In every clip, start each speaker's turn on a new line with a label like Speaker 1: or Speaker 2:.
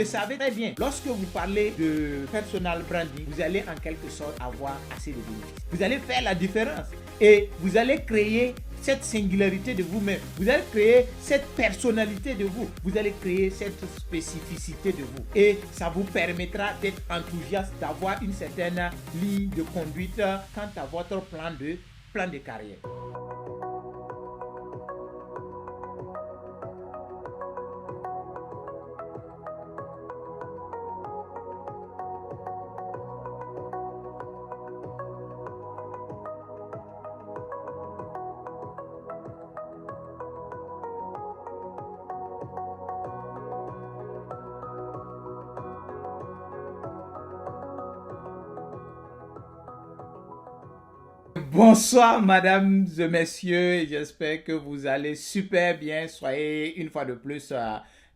Speaker 1: le savez très bien. Lorsque vous parlez de personal branding, vous allez en quelque sorte avoir assez de bénéfices. Vous allez faire la différence et vous allez créer cette singularité de vous-même. Vous allez créer cette personnalité de vous. Vous allez créer cette spécificité de vous. Et ça vous permettra d'être enthousiaste, d'avoir une certaine ligne de conduite quant à votre plan de carrière. Bonsoir mesdames et messieurs, j'espère que vous allez super bien. Soyez une fois de plus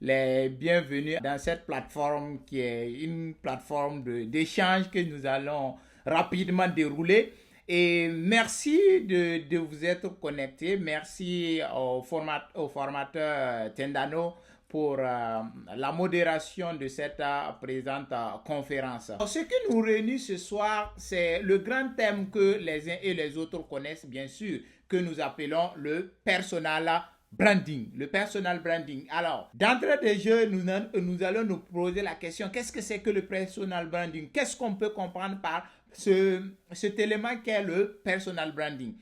Speaker 1: les bienvenus dans cette plateforme qui est une plateforme d'échange que nous allons rapidement dérouler. Et merci de vous être connectés. Merci au formateur Tendano pour la modération de cette présente conférence. Ce qui nous réunit ce soir, c'est le grand thème que les uns et les autres connaissent bien sûr, que nous appelons le personal branding. Le personal branding. Alors, d'entrée de jeu, nous allons nous poser la question, qu'est-ce que c'est que le personal branding? Qu'est-ce qu'on peut comprendre par cet élément qu'est le personal branding?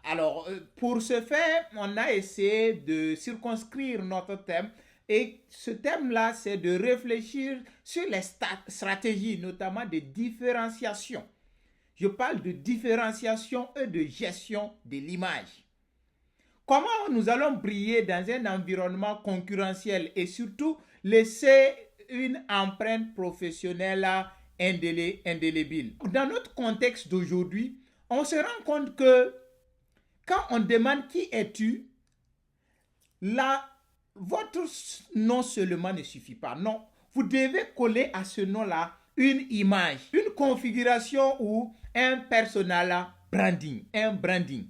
Speaker 1: Alors, pour ce faire, on a essayé de circonscrire notre thème. Et ce thème-là, c'est de réfléchir sur les stratégies, notamment de différenciation. Je parle de différenciation et de gestion de l'image. Comment nous allons briller dans un environnement concurrentiel et surtout laisser une empreinte professionnelle indélébile. Dans notre contexte d'aujourd'hui, on se rend compte que quand on demande qui es-tu, là, votre nom seulement ne suffit pas. Non, vous devez coller à ce nom-là une image, une configuration ou un personal branding, un branding.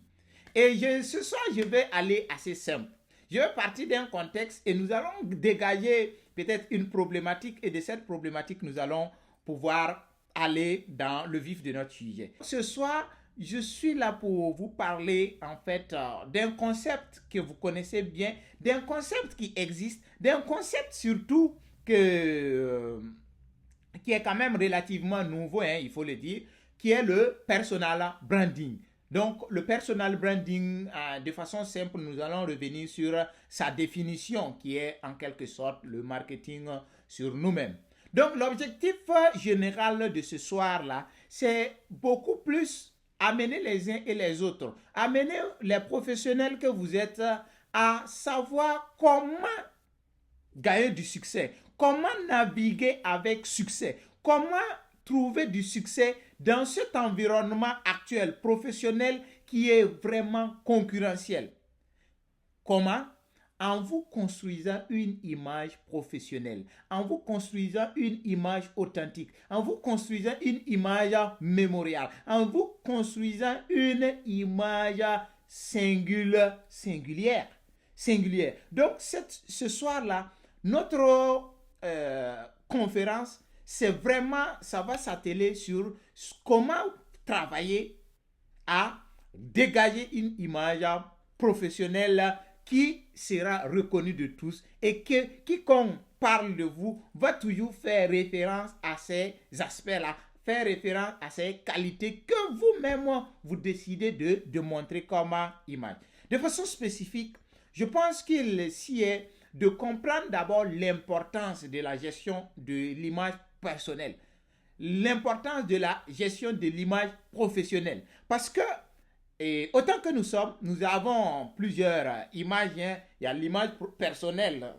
Speaker 1: Et ce soir, je vais aller assez simple. Je vais partir d'un contexte et nous allons dégager peut-être une problématique et de cette problématique, nous allons pouvoir aller dans le vif de notre sujet. Ce soir, je suis là pour vous parler en fait d'un concept que vous connaissez bien, d'un concept qui existe, d'un concept surtout qui est quand même relativement nouveau, il faut le dire, qui est le personal branding. Donc, le personal branding, de façon simple, nous allons revenir sur sa définition qui est en quelque sorte le marketing sur nous-mêmes. Donc, l'objectif général de ce soir-là, c'est beaucoup plus amener les uns et les autres, amener les professionnels que vous êtes à savoir comment gagner du succès, comment naviguer avec succès, comment trouver du succès dans cet environnement actuel professionnel qui est vraiment concurrentiel. Comment? En vous construisant une image professionnelle, en vous construisant une image authentique, en vous construisant une image mémoriale, en vous construisant une image singulière. Donc, ce soir-là, notre conférence, c'est vraiment, ça va s'atteler sur comment travailler à dégager une image professionnelle qui sera reconnu de tous et que quiconque parle de vous va toujours faire référence à ces aspects-là, faire référence à ces qualités que vous-même vous décidez de montrer comme image. De façon spécifique, je pense qu'il s'y est de comprendre d'abord l'importance de la gestion de l'image personnelle, l'importance de la gestion de l'image professionnelle, parce que et autant que nous sommes, nous avons plusieurs images. Il y a l'image personnelle,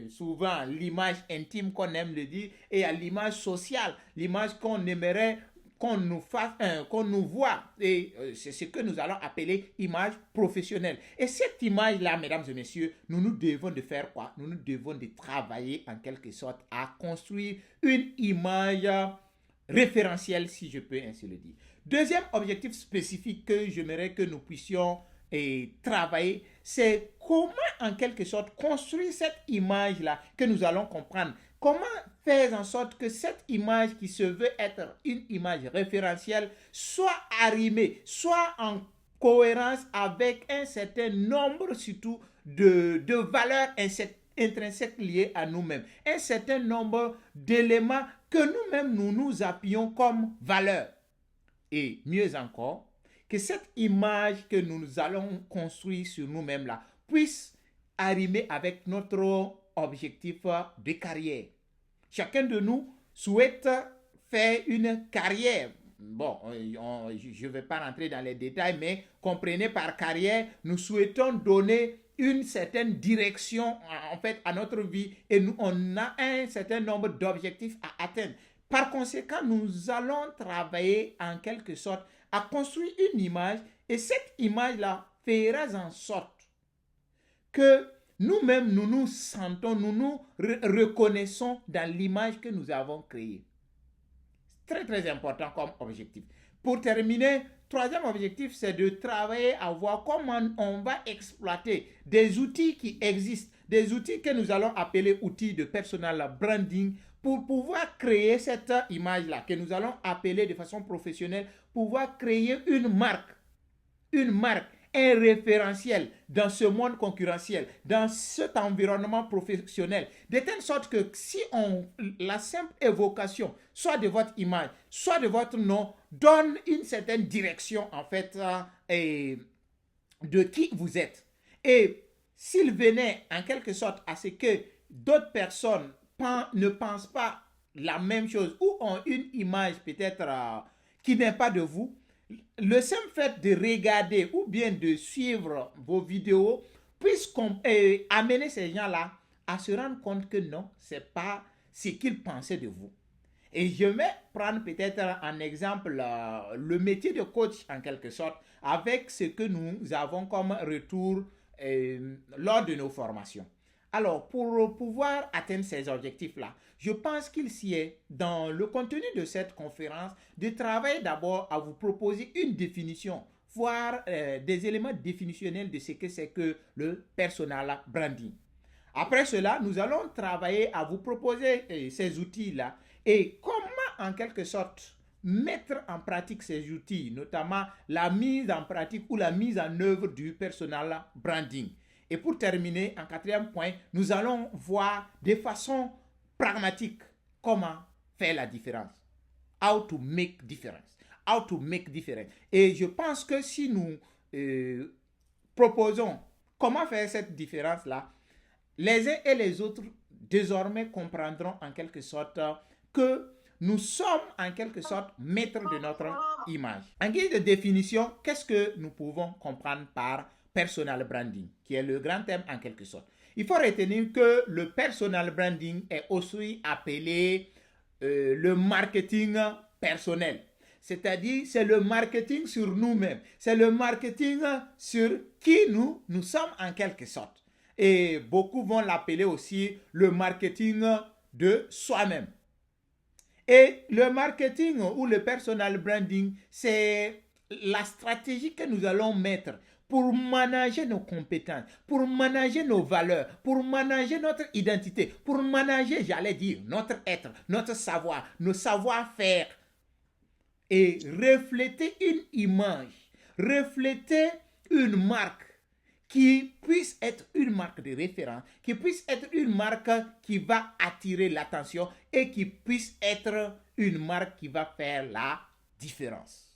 Speaker 1: souvent l'image intime qu'on aime le dire, et il y a l'image sociale, l'image qu'on aimerait qu'on nous fasse, qu'on nous voit. Et c'est ce que nous allons appeler image professionnelle. Et cette image-là, mesdames et messieurs, nous devons de faire quoi? Nous devons de travailler en quelque sorte à construire une image référentielle, si je peux ainsi le dire. Deuxième objectif spécifique que j'aimerais que nous puissions travailler, c'est comment en quelque sorte construire cette image-là que nous allons comprendre. Comment faire en sorte que cette image qui se veut être une image référentielle soit arrimée, soit en cohérence avec un certain nombre surtout de valeurs intrinsèques liées à nous-mêmes, un certain nombre d'éléments que nous-mêmes nous appuyons comme valeurs. Et mieux encore, que cette image que nous allons construire sur nous-mêmes là puisse arrimer avec notre objectif de carrière. Chacun de nous souhaite faire une carrière. Bon, je ne vais pas rentrer dans les détails, mais comprenez par carrière, nous souhaitons donner une certaine direction en fait à notre vie et nous, on a un certain nombre d'objectifs à atteindre. Par conséquent, nous allons travailler en quelque sorte à construire une image et cette image-là fera en sorte que nous-mêmes, nous nous sentons, nous nous reconnaissons dans l'image que nous avons créée. Très, très important comme objectif. Pour terminer, troisième objectif, c'est de travailler à voir comment on va exploiter des outils qui existent, des outils que nous allons appeler outils de personal branding pour pouvoir créer cette image-là, que nous allons appeler de façon professionnelle, pouvoir créer une marque, un référentiel dans ce monde concurrentiel, dans cet environnement professionnel, de telle sorte que si la simple évocation, soit de votre image, soit de votre nom, donne une certaine direction en fait de qui vous êtes. Et s'il venait en quelque sorte à ce que d'autres personnes ne pensent pas la même chose ou ont une image peut-être qui n'est pas de vous, le simple fait de regarder ou bien de suivre vos vidéos puisse amener ces gens-là à se rendre compte que non, ce n'est pas ce qu'ils pensaient de vous. Et je vais prendre peut-être en exemple le métier de coach en quelque sorte avec ce que nous avons comme retour lors de nos formations. Alors, pour pouvoir atteindre ces objectifs-là, je pense qu'il s'y est, dans le contenu de cette conférence, de travailler d'abord à vous proposer une définition, voire des éléments définitionnels de ce que c'est que le personal branding. Après cela, nous allons travailler à vous proposer ces outils-là et comment, en quelque sorte, mettre en pratique ces outils, notamment la mise en pratique ou la mise en œuvre du personal branding. Et pour terminer, en quatrième point, nous allons voir de façon pragmatique comment faire la différence. How to make difference. How to make difference. Et je pense que si nous proposons comment faire cette différence-là, les uns et les autres désormais comprendront en quelque sorte que nous sommes en quelque sorte maîtres de notre image. En guise de définition, qu'est-ce que nous pouvons comprendre par personal branding, qui est le grand thème en quelque sorte? Il faut retenir que le personal branding est aussi appelé le marketing personnel. C'est-à-dire, c'est le marketing sur nous-mêmes. C'est le marketing sur qui nous sommes en quelque sorte. Et beaucoup vont l'appeler aussi le marketing de soi-même. Et le marketing ou le personal branding, c'est la stratégie que nous allons mettre pour manager nos compétences, pour manager nos valeurs, pour manager notre identité, pour manager, j'allais dire, notre être, notre savoir, nos savoir-faire. Et refléter une image, refléter une marque qui puisse être une marque de référence, qui puisse être une marque qui va attirer l'attention et qui puisse être une marque qui va faire la différence.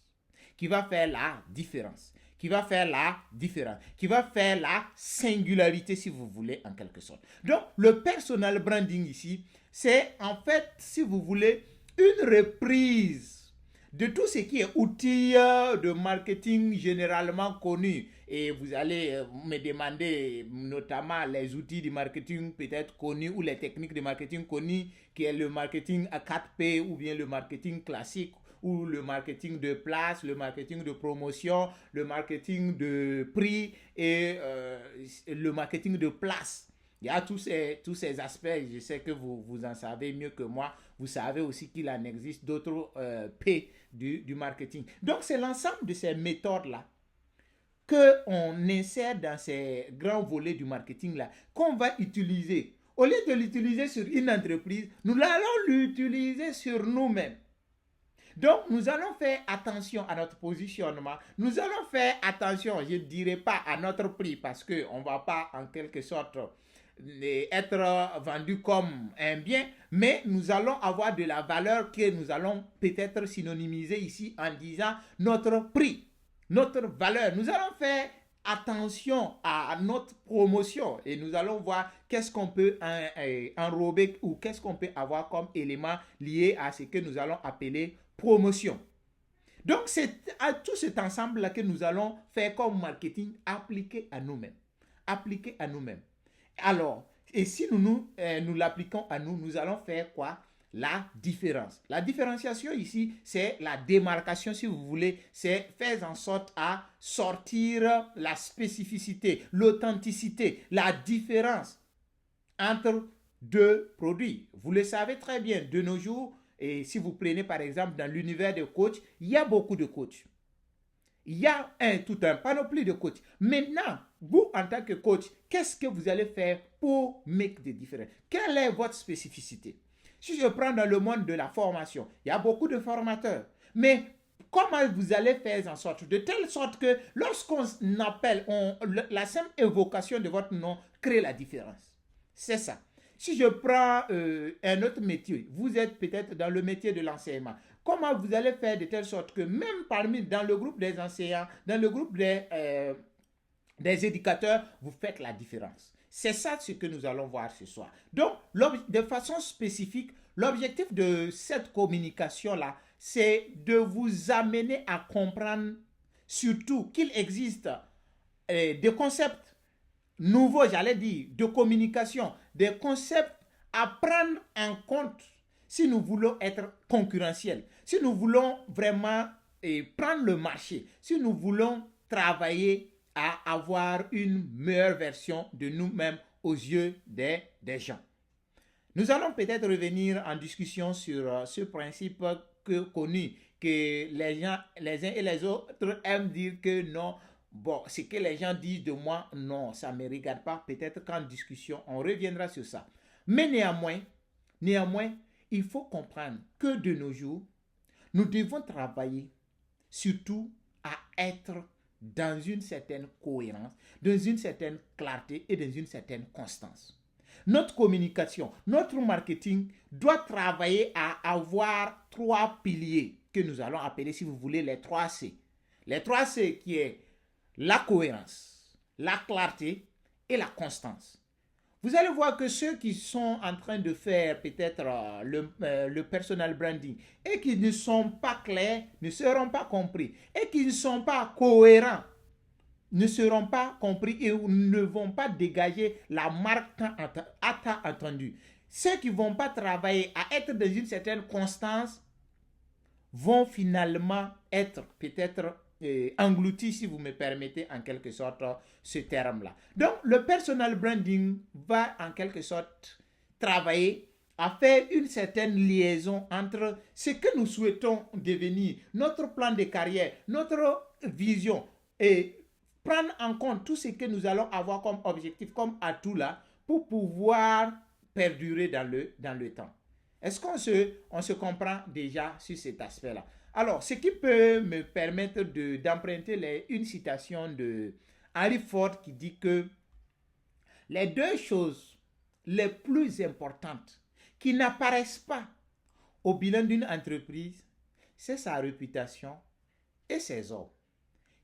Speaker 1: Qui va faire la différence. Qui va faire la différence. Qui va faire la singularité, si vous voulez, en quelque sorte. Donc, le personal branding ici, c'est en fait, si vous voulez, une reprise de tout ce qui est outils de marketing généralement connus. Et vous allez me demander notamment les outils de marketing peut-être connus ou les techniques de marketing connues, qui est le marketing à 4P ou bien le marketing classique ou le marketing de place, le marketing de promotion, le marketing de prix et le marketing de place. Il y a tous ces aspects, je sais que vous en savez mieux que moi. Vous savez aussi qu'il en existe d'autres P du marketing. Donc, c'est l'ensemble de ces méthodes-là qu'on insère dans ces grands volets du marketing-là, qu'on va utiliser Au lieu de l'utiliser sur une entreprise, nous allons l'utiliser sur nous-mêmes. Donc, nous allons faire attention à notre positionnement. Nous allons faire attention, je ne dirais pas à notre prix, parce qu'on ne va pas en quelque sorte être vendu comme un bien, mais nous allons avoir de la valeur que nous allons peut-être synonymiser ici en disant notre prix, notre valeur. Nous allons faire attention à notre promotion et nous allons voir qu'est-ce qu'on peut enrober ou qu'est-ce qu'on peut avoir comme élément lié à ce que nous allons appeler promotion. Donc, c'est à tout cet ensemble-là que nous allons faire comme marketing appliqué à nous-mêmes. Appliqué à nous-mêmes. Alors, et si nous l'appliquons à nous, nous allons faire quoi? La différence. La différenciation ici, c'est la démarcation, si vous voulez, c'est faire en sorte à sortir la spécificité, l'authenticité, la différence entre deux produits. Vous le savez très bien, de nos jours, et si vous prenez par exemple dans l'univers des coachs, il y a beaucoup de coachs. Il y a tout un panoplie de coachs. Maintenant, vous en tant que coach, qu'est-ce que vous allez faire pour make the difference? Quelle est votre spécificité? Si je prends dans le monde de la formation, il y a beaucoup de formateurs. Mais comment vous allez faire en sorte, de telle sorte que lorsqu'on appelle, la simple évocation de votre nom crée la différence? C'est ça. Si je prends un autre métier, vous êtes peut-être dans le métier de l'enseignement. Comment vous allez faire de telle sorte que même dans le groupe des enseignants, dans le groupe des éducateurs, vous faites la différence. C'est ça ce que nous allons voir ce soir. Donc, de façon spécifique, l'objectif de cette communication-là, c'est de vous amener à comprendre surtout qu'il existe des concepts nouveaux, j'allais dire, de communication, des concepts à prendre en compte si nous voulons être concurrentiels, si nous voulons vraiment prendre le marché, si nous voulons travailler à avoir une meilleure version de nous-mêmes aux yeux des gens. Nous allons peut-être revenir en discussion sur ce principe connu que les uns et les autres aiment dire que non, bon, ce que les gens disent de moi, non, ça ne me regarde pas. Peut-être qu'en discussion, on reviendra sur ça. Mais néanmoins, il faut comprendre que de nos jours, nous devons travailler surtout à être dans une certaine cohérence, dans une certaine clarté et dans une certaine constance. Notre communication, notre marketing doit travailler à avoir 3 piliers que nous allons appeler, si vous voulez, les 3 C. Les 3 C qui est la cohérence, la clarté et la constance. Vous allez voir que ceux qui sont en train de faire peut-être le personal branding et qui ne sont pas clairs ne seront pas compris et qui ne sont pas cohérents ne seront pas compris et ne vont pas dégager la marque à temps attendu. Ceux qui ne vont pas travailler à être dans une certaine constance vont finalement être peut-être engloutis, si vous me permettez en quelque sorte ce terme-là. Donc, le personal branding va en quelque sorte travailler à faire une certaine liaison entre ce que nous souhaitons devenir, notre plan de carrière, notre vision et prendre en compte tout ce que nous allons avoir comme objectif, comme atout là, pour pouvoir perdurer dans le temps. Est-ce qu'on se comprend déjà sur cet aspect-là? Alors, ce qui peut me permettre d'emprunter une citation de Henry Ford qui dit que les 2 choses les plus importantes qui n'apparaissent pas au bilan d'une entreprise, c'est sa réputation et ses hommes.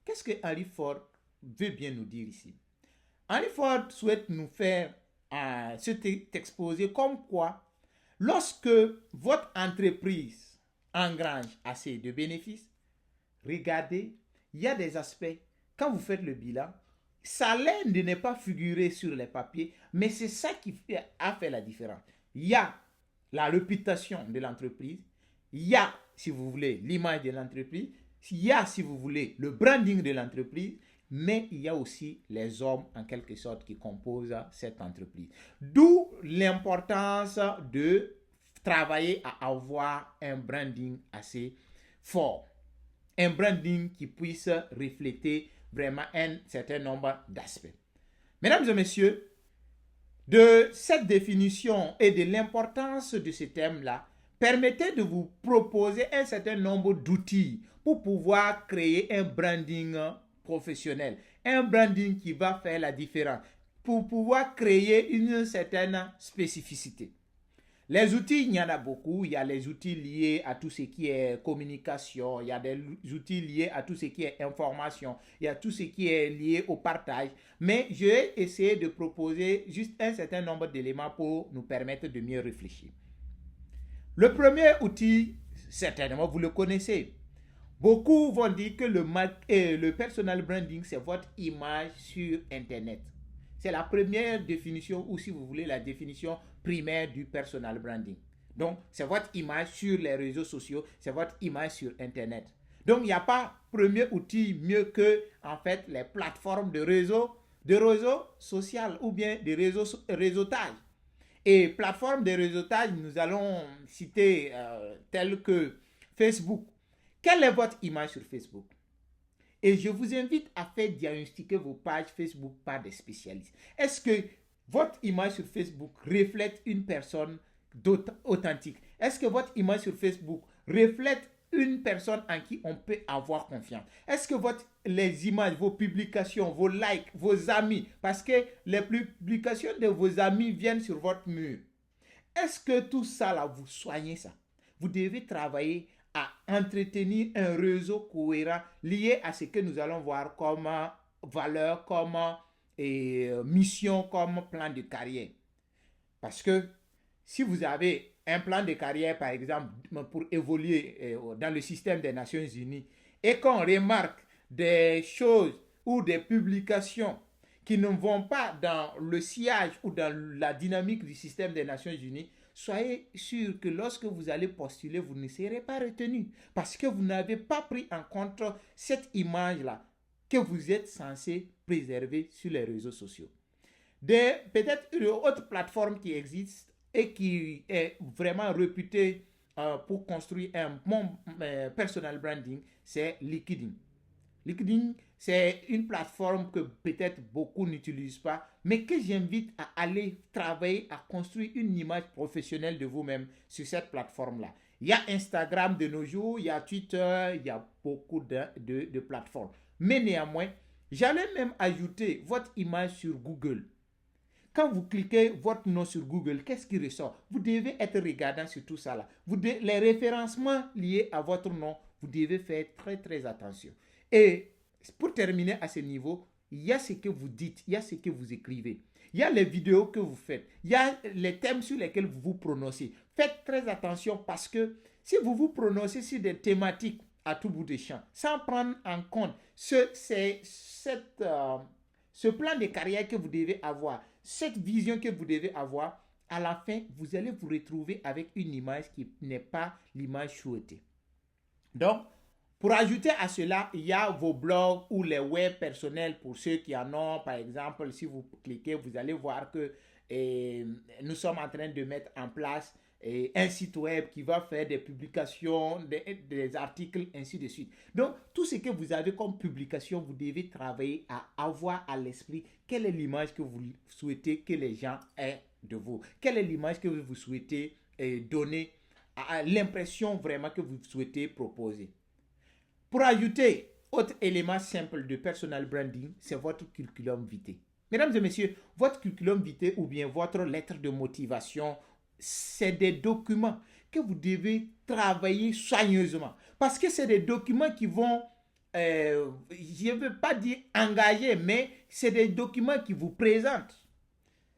Speaker 1: Qu'est-ce que Henry Ford veut bien nous dire ici? Henry Ford souhaite nous faire exposer comme quoi lorsque votre entreprise engrange assez de bénéfices, regardez, il y a des aspects, quand vous faites le bilan, ça a l'air de ne pas figurer sur les papiers, mais c'est ça qui a fait la différence. Il y a la réputation de l'entreprise, il y a, si vous voulez, l'image de l'entreprise, il y a, si vous voulez, le branding de l'entreprise, mais il y a aussi les hommes, en quelque sorte, qui composent cette entreprise. D'où l'importance de travailler à avoir un branding assez fort. Un branding qui puisse refléter vraiment un certain nombre d'aspects. Mesdames et messieurs, de cette définition et de l'importance de ce thème-là, permettez de vous proposer un certain nombre d'outils pour pouvoir créer un branding professionnel, un branding qui va faire la différence, pour pouvoir créer une certaine spécificité. Les outils, il y en a beaucoup. Il y a les outils liés à tout ce qui est communication, il y a des outils liés à tout ce qui est information, il y a tout ce qui est lié au partage. Mais je vais essayer de proposer juste un certain nombre d'éléments pour nous permettre de mieux réfléchir. Le premier outil, certainement, vous le connaissez. Beaucoup vont dire que le personal branding, c'est votre image sur Internet. C'est la première définition, ou si vous voulez, la définition primaire du personal branding. Donc, c'est votre image sur les réseaux sociaux, c'est votre image sur Internet. Donc, il n'y a pas premier outil mieux que, en fait, les plateformes de réseau social ou bien de réseautage. Et plateformes de réseautage, nous allons citer telles que Facebook. Quelle est votre image sur Facebook? Et je vous invite à faire diagnostiquer vos pages Facebook par des spécialistes. Est-ce que votre image sur Facebook reflète une personne authentique? Est-ce que votre image sur Facebook reflète une personne en qui on peut avoir confiance? Est-ce que les images, vos publications, vos likes, vos amis, parce que les publications de vos amis viennent sur votre mur, est-ce que tout ça là, vous soignez ça? Vous devez travailler à entretenir un réseau cohérent lié à ce que nous allons voir comme valeur, comme mission, comme plan de carrière. Parce que si vous avez un plan de carrière, par exemple, pour évoluer dans le système des Nations Unies, et qu'on remarque des choses ou des publications qui ne vont pas dans le sillage ou dans la dynamique du système des Nations Unies, soyez sûr que lorsque vous allez postuler, vous ne serez pas retenu parce que vous n'avez pas pris en compte cette image-là que vous êtes censé préserver sur les réseaux sociaux. Peut-être une autre plateforme qui existe et qui est vraiment réputée pour construire un bon personal branding, c'est LinkedIn. LinkedIn, c'est une plateforme que peut-être beaucoup n'utilisent pas, mais que j'invite à aller travailler, à construire une image professionnelle de vous-même sur cette plateforme-là. Il y a Instagram de nos jours, il y a Twitter, il y a beaucoup de plateformes. Mais néanmoins, j'allais même ajouter votre image sur Google. Quand vous cliquez votre nom sur Google, qu'est-ce qui ressort? Vous devez être regardant sur tout ça là. Les référencements liés à votre nom, vous devez faire très très attention. Et pour terminer à ce niveau, il y a ce que vous dites, il y a ce que vous écrivez, il y a les vidéos que vous faites, il y a les thèmes sur lesquels vous vous prononcez. Faites très attention parce que si vous vous prononcez sur des thématiques à tout bout de champ, sans prendre en compte ce plan de carrière que vous devez avoir, cette vision que vous devez avoir, à la fin, vous allez vous retrouver avec une image qui n'est pas l'image souhaitée. Donc, pour ajouter à cela, il y a vos blogs ou les web personnels pour ceux qui en ont. Par exemple, si vous cliquez, vous allez voir que nous sommes en train de mettre en place un site web qui va faire des publications, des articles, ainsi de suite. Donc, tout ce que vous avez comme publication, vous devez travailler à avoir à l'esprit quelle est l'image que vous souhaitez que les gens aient de vous. Quelle est l'image que vous souhaitez donner, à l'impression vraiment que vous souhaitez proposer. Pour ajouter, autre élément simple de personal branding, c'est votre curriculum vitae. Mesdames et messieurs, votre curriculum vitae ou bien votre lettre de motivation, c'est des documents que vous devez travailler soigneusement. Parce que c'est des documents qui vont, je ne veux pas dire engager, mais c'est des documents qui vous présentent.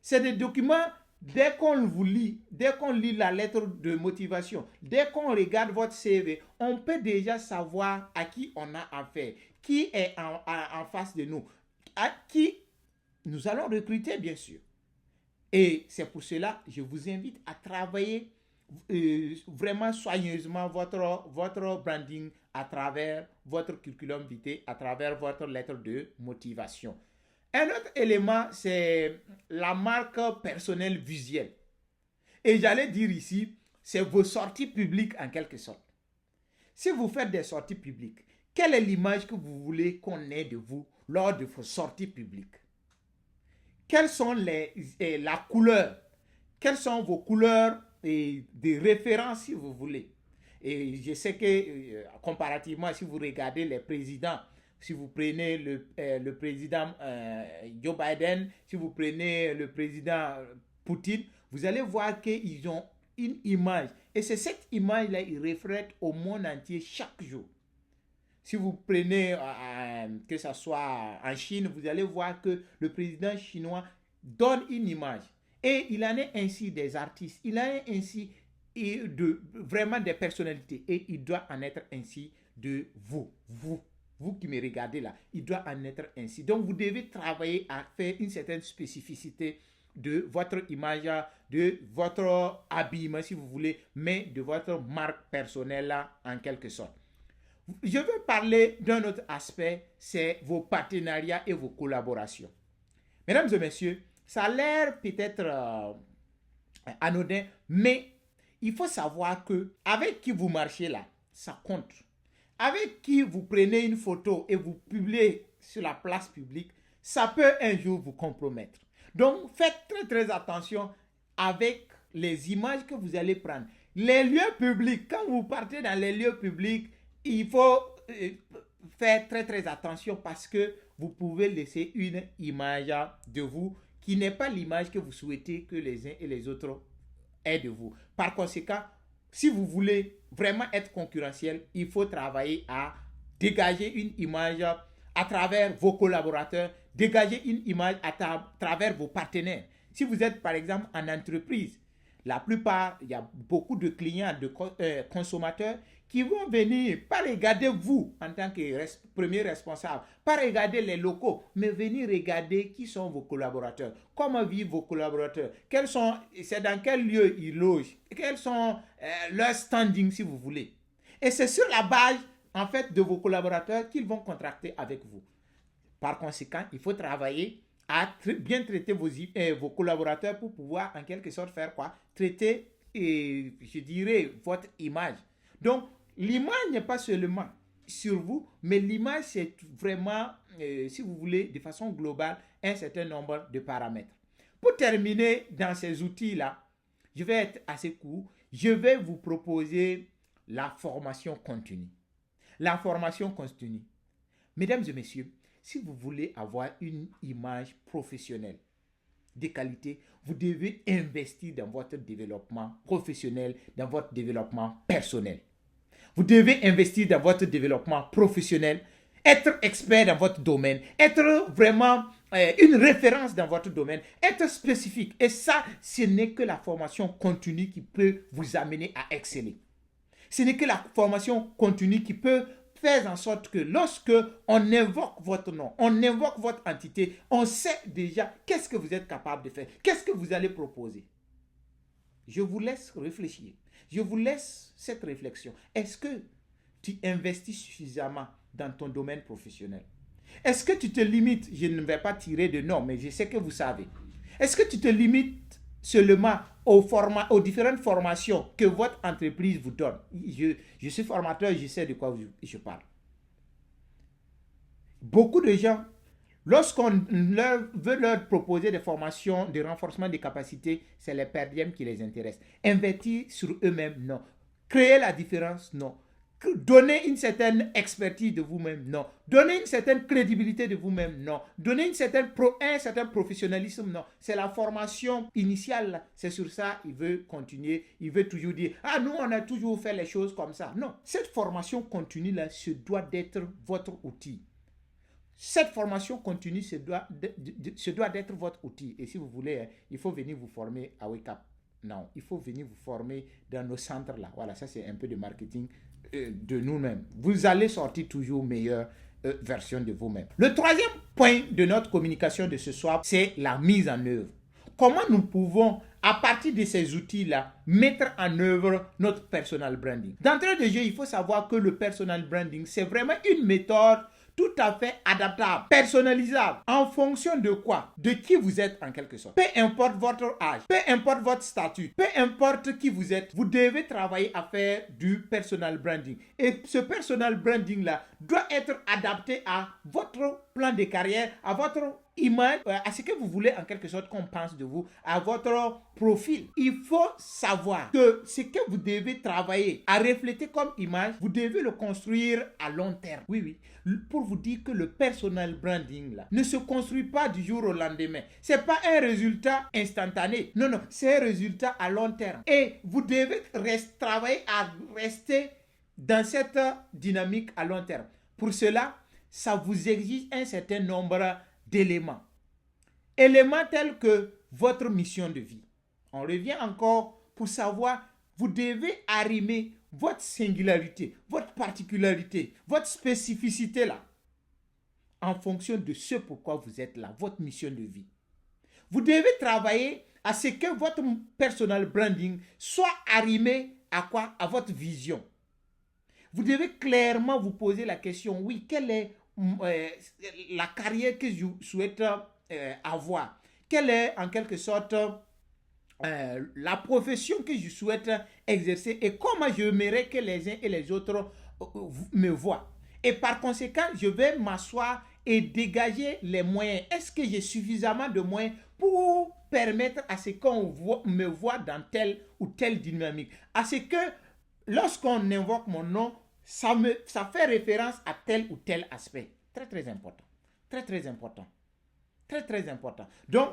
Speaker 1: C'est des documents, dès qu'on vous lit, dès qu'on lit la lettre de motivation, dès qu'on regarde votre CV, on peut déjà savoir à qui on a affaire, qui est en face de nous, à qui nous allons recruter, bien sûr. Et c'est pour cela que je vous invite à travailler vraiment soigneusement votre branding à travers votre curriculum vitae, à travers votre lettre de motivation. Un autre élément, c'est la marque personnelle visuelle. Et j'allais dire ici, c'est vos sorties publiques en quelque sorte. Si vous faites des sorties publiques, quelle est l'image que vous voulez qu'on ait de vous lors de vos sorties publiques? quelles sont la couleur, quelles sont vos couleurs et des références si vous voulez. Et je sais que comparativement, si vous regardez les présidents, si vous prenez le président Joe Biden, si vous prenez le président Poutine, vous allez voir qu'ils ont une image. Et c'est cette image-là qui reflète au monde entier chaque jour. Si vous prenez, que ce soit en Chine, vous allez voir que le président chinois donne une image. Et il en est ainsi des artistes, il en est ainsi vraiment des personnalités. Et il doit en être ainsi de vous qui me regardez là. Il doit en être ainsi. Donc vous devez travailler à faire une certaine spécificité de votre image, de votre habillement si vous voulez, mais de votre marque personnelle là, en quelque sorte. Je veux parler d'un autre aspect, c'est vos partenariats et vos collaborations. Mesdames et messieurs, ça a l'air peut-être anodin, mais il faut savoir que avec qui vous marchez là, ça compte. Avec qui vous prenez une photo et vous publiez sur la place publique, ça peut un jour vous compromettre. Donc, faites très très attention avec les images que vous allez prendre. Les lieux publics, quand vous partez dans les lieux publics, il faut faire très très attention parce que vous pouvez laisser une image de vous qui n'est pas l'image que vous souhaitez que les uns et les autres aient de vous. Par conséquent, si vous voulez vraiment être concurrentiel, il faut travailler à dégager une image à travers vos collaborateurs, dégager une image à travers vos partenaires. Si vous êtes par exemple en entreprise, la plupart, il y a beaucoup de clients, de consommateurs qui vont venir, pas regarder vous en tant que premier responsable, pas regarder les locaux, mais venir regarder qui sont vos collaborateurs, comment vivent vos collaborateurs, c'est dans quel lieu ils logent, quels sont leurs standings si vous voulez. Et c'est sur la base en fait de vos collaborateurs qu'ils vont contracter avec vous. Par conséquent, il faut travailler à bien traiter vos collaborateurs pour pouvoir en quelque sorte faire quoi? Traiter, je dirais, votre image. Donc, l'image n'est pas seulement sur vous, mais l'image c'est vraiment, si vous voulez, de façon globale, un certain nombre de paramètres. Pour terminer dans ces outils-là, je vais être assez court, je vais vous proposer la formation continue. La formation continue. Mesdames et messieurs, si vous voulez avoir une image professionnelle de qualité, vous devez investir dans votre développement professionnel, dans votre développement personnel. Vous devez investir dans votre développement professionnel, être expert dans votre domaine, être vraiment une référence dans votre domaine, être spécifique. Et ça, ce n'est que la formation continue qui peut vous amener à exceller. Ce n'est que la formation continue qui peut faire en sorte que lorsque on invoque votre nom, on invoque votre entité, on sait déjà qu'est-ce que vous êtes capable de faire, qu'est-ce que vous allez proposer. Je vous laisse réfléchir. Je vous laisse cette réflexion. Est-ce que tu investis suffisamment dans ton domaine professionnel? Est-ce que tu te limites, je ne vais pas tirer de nom, mais je sais que vous savez. Est-ce que tu te limites seulement aux différentes formations que votre entreprise vous donne? Je suis formateur, je sais de quoi je parle. Beaucoup de gens, lorsqu'on veut leur proposer des formations de renforcement des capacités, c'est les per diem qui les intéressent. Investir sur eux-mêmes, non. Créer la différence, non. Donner une certaine expertise de vous-même, non. Donner une certaine crédibilité de vous-même, non. Donner un certain professionnalisme, non. C'est la formation initiale, là. C'est sur ça il veut continuer. Il veut toujours dire, ah, nous, on a toujours fait les choses comme ça. Non. Cette formation continue, là, se doit d'être votre outil. Cette formation continue se doit d'être votre outil. Et si vous voulez, il faut venir vous former à Wake Up Now. Il faut venir vous former dans nos centres là. Voilà, ça c'est un peu de marketing de nous-mêmes. Vous allez sortir toujours meilleure version de vous-même. Le troisième point de notre communication de ce soir, c'est la mise en œuvre. Comment nous pouvons, à partir de ces outils-là, mettre en œuvre notre personal branding? D'entrée de jeu, il faut savoir que le personal branding, c'est vraiment une méthode tout à fait adaptable, personnalisable, en fonction de quoi? De qui vous êtes en quelque sorte. Peu importe votre âge, peu importe votre statut, peu importe qui vous êtes, vous devez travailler à faire du personal branding. Et ce personal branding-là doit être adapté à votre plan de carrière, à votre image, à ce que vous voulez en quelque sorte qu'on pense de vous, à votre profil. Il faut savoir que ce que vous devez travailler à refléter comme image, vous devez le construire à long terme. Oui, oui. Pour vous dire que le personal branding là, ne se construit pas du jour au lendemain. C'est pas un résultat instantané. Non, non, c'est un résultat à long terme. Et vous devez travailler à rester dans cette dynamique à long terme. Pour cela, ça vous exige un certain nombre d'éléments. Éléments tels que votre mission de vie. On revient encore pour savoir, vous devez arrimer votre singularité, votre particularité, votre spécificité là, en fonction de ce pourquoi vous êtes là, votre mission de vie. Vous devez travailler à ce que votre personal branding soit arrimé à quoi? À votre vision. Vous devez clairement vous poser la question, oui, quelle est la carrière que je souhaite avoir? Quelle est en quelque sorte la profession que je souhaite exercer et comment j'aimerais que les uns et les autres me voient? Et par conséquent, je vais m'asseoir et dégager les moyens. Est-ce que j'ai suffisamment de moyens pour permettre à ce qu'on me voit dans telle ou telle dynamique? À ce que lorsqu'on invoque mon nom, ça fait référence à tel ou tel aspect. Très, très important. Très, très important. Très, très important. Donc,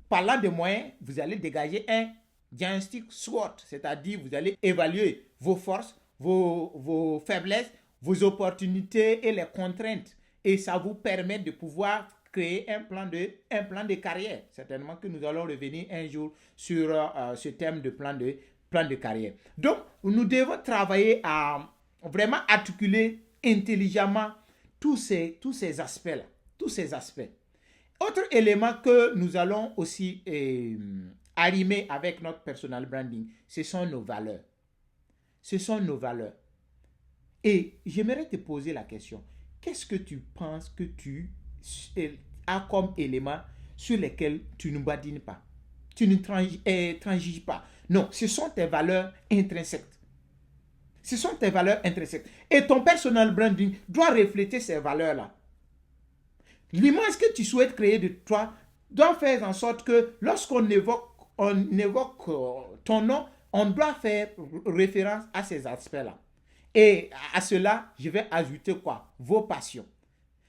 Speaker 1: parlant de moyens, vous allez dégager un diagnostic SWOT, c'est-à-dire vous allez évaluer vos forces, vos faiblesses, vos opportunités et les contraintes. Et ça vous permet de pouvoir créer un plan de carrière. Certainement que nous allons revenir un jour sur ce thème de plan de carrière. Donc, nous devons travailler à vraiment articuler intelligemment tous ces aspects-là. Tous ces aspects. Autre élément que nous allons aussi arrimer avec notre personal branding, ce sont nos valeurs. Ce sont nos valeurs. Et j'aimerais te poser la question, qu'est-ce que tu penses que tu as comme élément sur lesquels tu ne badines pas? Tu ne transiges pas. Non, ce sont tes valeurs intrinsèques. Ce sont tes valeurs intrinsèques. Et ton personal branding doit refléter ces valeurs-là. L'image que tu souhaites créer de toi doit faire en sorte que lorsqu'on évoque ton nom, on doit faire référence à ces aspects-là. Et à cela, je vais ajouter quoi? Vos passions.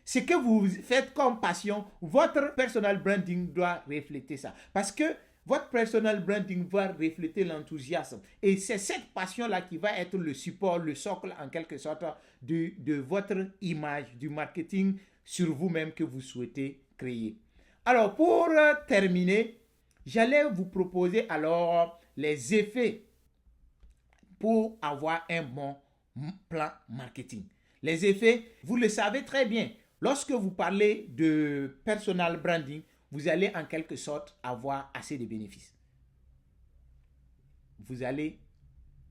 Speaker 1: Ce que vous faites comme passion, votre personal branding doit refléter ça. Parce que votre personal branding va refléter l'enthousiasme. Et c'est cette passion-là qui va être le support, le socle en quelque sorte de votre image, du marketing sur vous-même que vous souhaitez créer. Alors, pour terminer, j'allais vous proposer alors les effets pour avoir un bon plan marketing. Les effets, vous le savez très bien. Lorsque vous parlez de personal branding, vous allez en quelque sorte avoir assez de bénéfices. Vous allez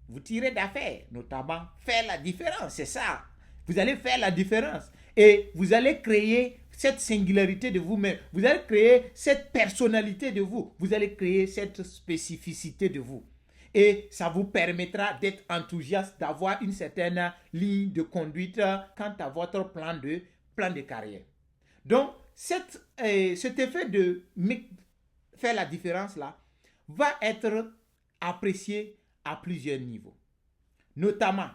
Speaker 1: vous tirer d'affaire, notamment faire la différence, c'est ça. Vous allez faire la différence et vous allez créer cette singularité de vous-même. Vous allez créer cette personnalité de vous. Vous allez créer cette spécificité de vous. Et ça vous permettra d'être enthousiaste, d'avoir une certaine ligne de conduite quant à votre plan de carrière. Donc, cet effet de faire la différence là va être apprécié à plusieurs niveaux. Notamment,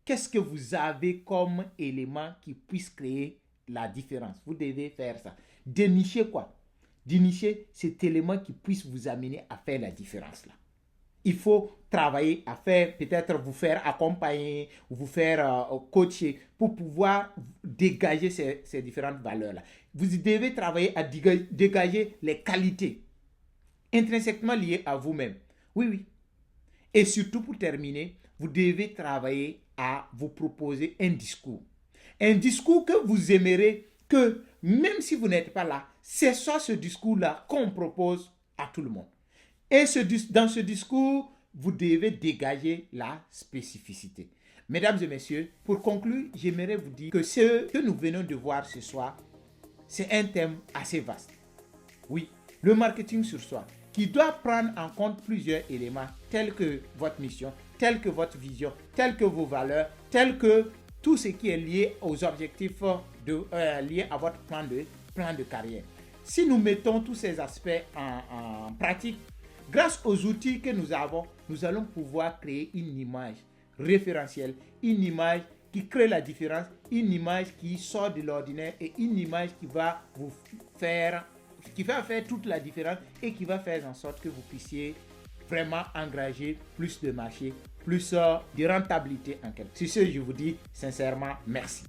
Speaker 1: qu'est-ce que vous avez comme élément qui puisse créer la différence? Vous devez faire ça. Dénicher quoi? Dénicher cet élément qui puisse vous amener à faire la différence là. Il faut travailler à faire, peut-être vous faire accompagner, vous faire coacher pour pouvoir dégager ces différentes valeurs-là. Vous devez travailler à dégager les qualités intrinsèquement liées à vous-même. Oui, oui. Et surtout pour terminer, vous devez travailler à vous proposer un discours. Un discours que vous aimerez que même si vous n'êtes pas là, c'est soit ce discours-là qu'on propose à tout le monde. Et dans ce discours, vous devez dégager la spécificité. Mesdames et messieurs, pour conclure, j'aimerais vous dire que ce que nous venons de voir ce soir, c'est un thème assez vaste. Oui, le marketing sur soi, qui doit prendre en compte plusieurs éléments tels que votre mission, tels que votre vision, tels que vos valeurs, tels que tout ce qui est lié aux objectifs liés à votre plan de carrière. si nous mettons tous ces aspects en pratique, grâce aux outils que nous avons, nous allons pouvoir créer une image référentielle, une image qui crée la différence, une image qui sort de l'ordinaire et une image qui va vous faire, qui va faire toute la différence et qui va faire en sorte que vous puissiez vraiment engager plus de marché, plus de rentabilité en quelque sorte. Sur ce, je vous dis sincèrement merci.